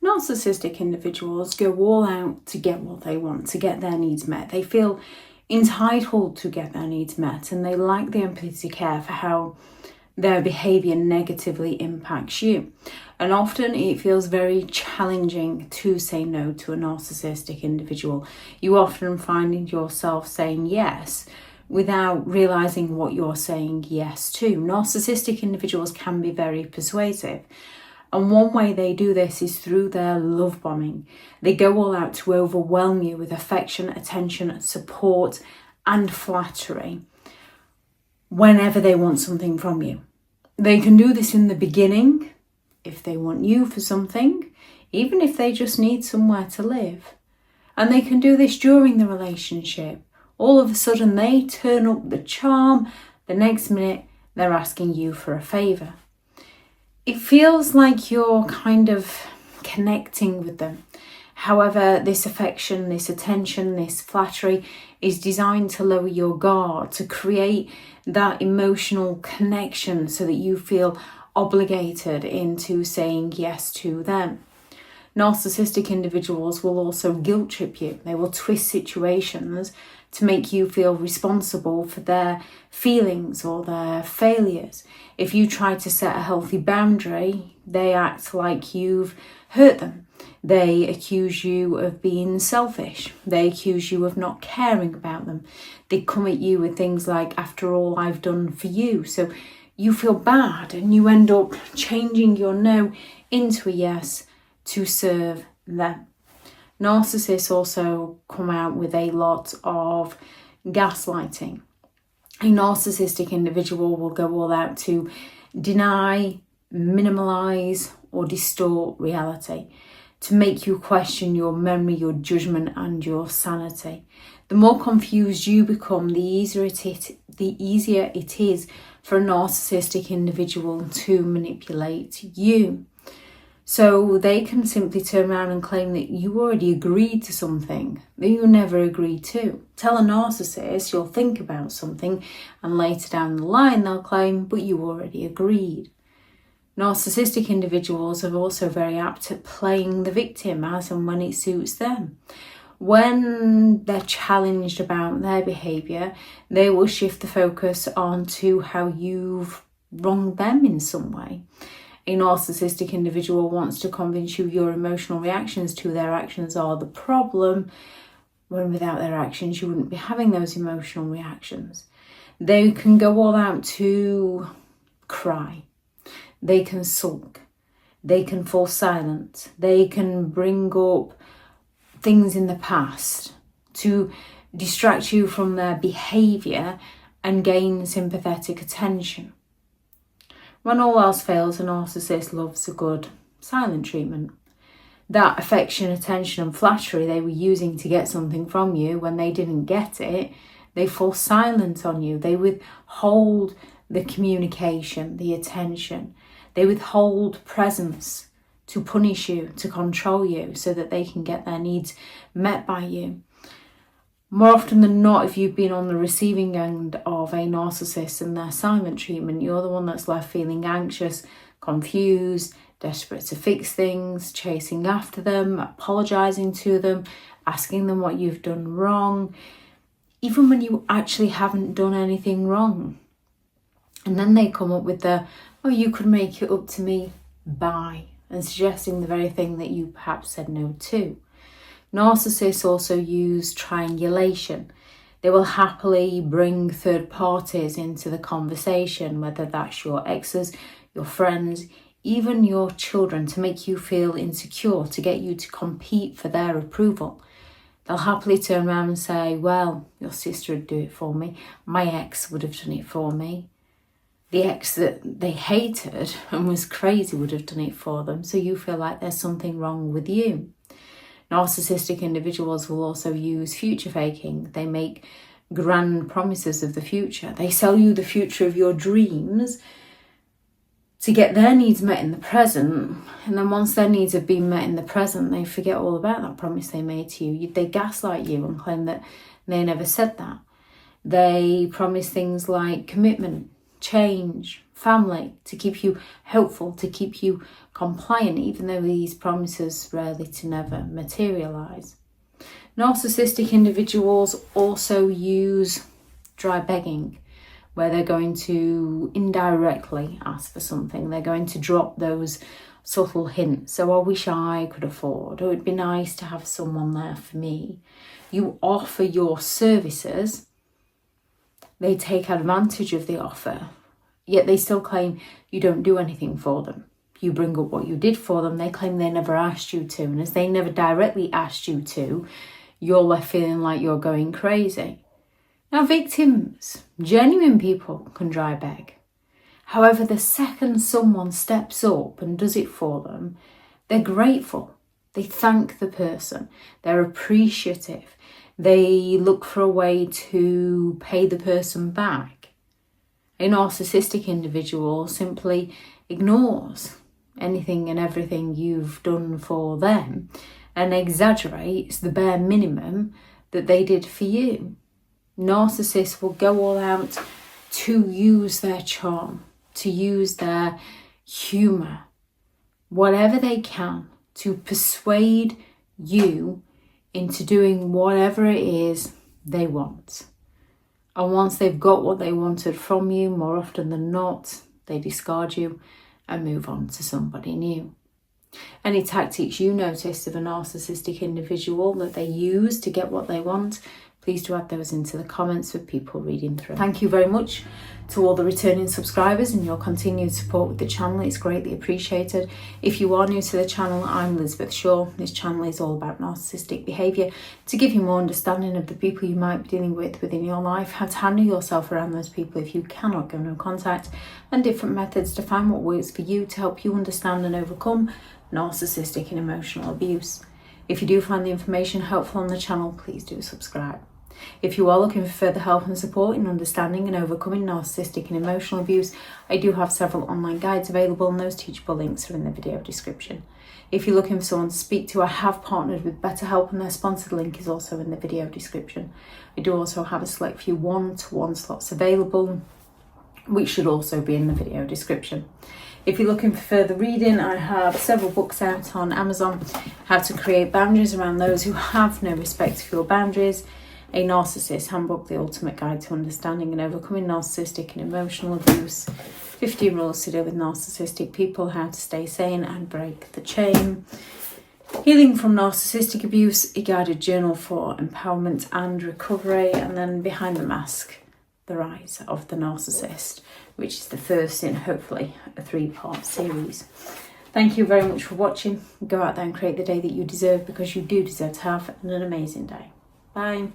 Narcissistic individuals go all out to get what they want, to get their needs met. They feel entitled to get their needs met, and they lack the empathy to care for how their behaviour negatively impacts you. And often it feels very challenging to say no to a narcissistic individual. You often find yourself saying yes without realising what you're saying yes to. Narcissistic individuals can be very persuasive. And one way they do this is through their love bombing. They go all out to overwhelm you with affection, attention, support, and flattery whenever they want something from you. They can do this in the beginning if they want you for something, even if they just need somewhere to live. And they can do this during the relationship. All of a sudden they turn up the charm, the next minute they're asking you for a favour. It feels like you're kind of connecting with them. However, this affection, this attention, this flattery is designed to lower your guard, to create that emotional connection so that you feel obligated into saying yes to them. Narcissistic individuals will also guilt trip you. They will twist situations to make you feel responsible for their feelings or their failures. If you try to set a healthy boundary, they act like you've hurt them. They accuse you of being selfish. They accuse you of not caring about them. They come at you with things like, after all I've done for you. So you feel bad and you end up changing your no into a yes to serve them. Narcissists also come out with a lot of gaslighting. A narcissistic individual will go all out to deny, minimalize, or distort reality, to make you question your memory, your judgment, and your sanity. The more confused you become, the easier it is for a narcissistic individual to manipulate you. So they can simply turn around and claim that you already agreed to something that you never agreed to. Tell a narcissist you'll think about something, and later down the line they'll claim, but you already agreed. Narcissistic individuals are also very apt at playing the victim as and when it suits them. When they're challenged about their behaviour, they will shift the focus onto how you've wronged them in some way. A narcissistic individual wants to convince you your emotional reactions to their actions are the problem, when without their actions you wouldn't be having those emotional reactions. They can go all out to cry. They can sulk. They can fall silent. They can bring up things in the past to distract you from their behaviour and gain sympathetic attention. When all else fails, a narcissist loves a good silent treatment. That affection, attention and flattery they were using to get something from you, when they didn't get it, they fall silent on you. They withhold the communication, the attention. They withhold presence to punish you, to control you, so that they can get their needs met by you. More often than not, if you've been on the receiving end of a narcissist and their silent treatment, you're the one that's left feeling anxious, confused, desperate to fix things, chasing after them, apologising to them, asking them what you've done wrong, even when you actually haven't done anything wrong. And then they come up with the, oh, you could make it up to me by, and suggesting the very thing that you perhaps said no to. Narcissists also use triangulation. They will happily bring third parties into the conversation, whether that's your exes, your friends, even your children, to make you feel insecure, to get you to compete for their approval. They'll happily turn around and say, well, your sister would do it for me. My ex would have done it for me. The ex that they hated and was crazy would have done it for them. So you feel like there's something wrong with you. Narcissistic individuals will also use future faking. They make grand promises of the future. They sell you the future of your dreams to get their needs met in the present. And then once their needs have been met in the present, they forget all about that promise they made to you. They gaslight you and claim that they never said that. They promise things like commitment, change, family, to keep you hopeful, to keep you compliant, even though these promises rarely to never materialise. Narcissistic individuals also use dry begging, where they're going to indirectly ask for something. They're going to drop those subtle hints. So, I wish I could afford, or it'd be nice to have someone there for me. You offer your services, they take advantage of the offer, yet they still claim you don't do anything for them. You bring up what you did for them, they claim they never asked you to, and as they never directly asked you to, you're left feeling like you're going crazy. Now, victims, genuine people, can dry beg. However, the second someone steps up and does it for them, they're grateful. They thank the person. They're appreciative. They look for a way to pay the person back. A narcissistic individual simply ignores anything and everything you've done for them and exaggerates the bare minimum that they did for you. Narcissists will go all out to use their charm, to use their humour, whatever they can, to persuade you into doing whatever it is they want. And once they've got what they wanted from you, more often than not, they discard you and move on to somebody new. Any tactics you notice of a narcissistic individual that they use to get what they want, please do add those into the comments for people reading through. Thank you very much to all the returning subscribers and your continued support with the channel. It's greatly appreciated. If you are new to the channel, I'm Elizabeth Shaw. This channel is all about narcissistic behaviour, to give you more understanding of the people you might be dealing with within your life, how to handle yourself around those people if you cannot go no contact, and different methods to find what works for you to help you understand and overcome narcissistic and emotional abuse. If you do find the information helpful on the channel, please do subscribe. If you are looking for further help and support in understanding and overcoming narcissistic and emotional abuse, I do have several online guides available, and those teachable links are in the video description. If you're looking for someone to speak to, I have partnered with BetterHelp, and their sponsored link is also in the video description. I do also have a select few one-to-one slots available, which should also be in the video description. If you're looking for further reading, I have several books out on Amazon. How to Create Boundaries Around Those Who Have No Respect for Your Boundaries, a Narcissist Handbook, the ultimate guide to understanding and overcoming narcissistic and emotional abuse, 15 rules to deal with narcissistic people, how to stay sane and break the chain, Healing from Narcissistic Abuse, a guided journal for empowerment and recovery, and then Behind the Mask, the Rise of the Narcissist, which is the first in hopefully a 3-part series. Thank you very much for watching. Go out there and create the day that you deserve, because you do deserve to have an amazing day. Bye.